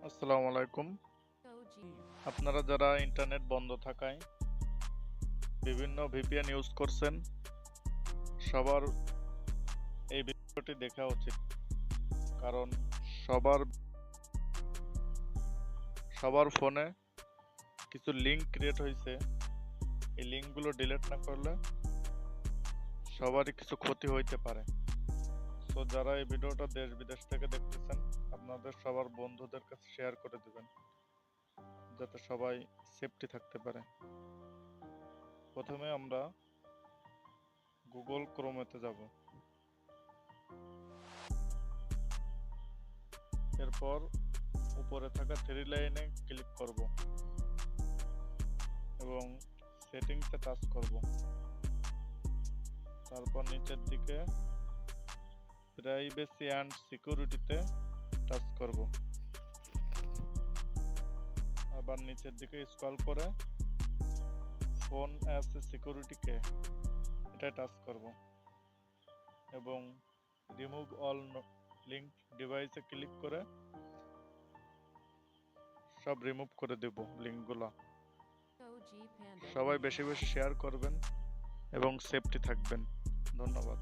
আসসালামু আলাইকুম। আপনারা যারা ইন্টারনেট বন্ধ থাকায় বিভিন্ন ভিপিএন ইউজ করছেন, সবার এই ভিডিওটি দেখা উচিত। কারণ সবার সবার ফোনে কিছু লিঙ্ক ক্রিয়েট হয়েছে। এই লিঙ্কগুলো ডিলিট না করলে সবারই কিছু ক্ষতি হইতে পারে। তো যারা এই ভিডিওটা দেশ বিদেশ থেকে দেখতেছেন, আপনাদের সবার বন্ধুদের কাছে শেয়ার করে দিবেন, যাতে সবাই সেফটি থাকতে পারে। প্রথমে আমরা গুগল ক্রোমেতে যাব। এরপর উপরে থাকা থ্রি লাইনে ক্লিক করব এবং সেটিংসে টাচ করব। তারপর নিচের দিকে প্রাইভেসি অ্যান্ড সিকিউরিটিতে টাচ করব। আবার নিচের দিকে স্ক্রল করে ফোন অ্যাজ এ সিকিউরিটিকে এটা টাচ করব এবং রিমুভ অল লিঙ্ক ডিভাইসে ক্লিক করে সব রিমুভ করে দেব লিঙ্কগুলো। সবাই বেশি বেশি শেয়ার করবেন এবং সেফটি থাকবেন। ধন্যবাদ।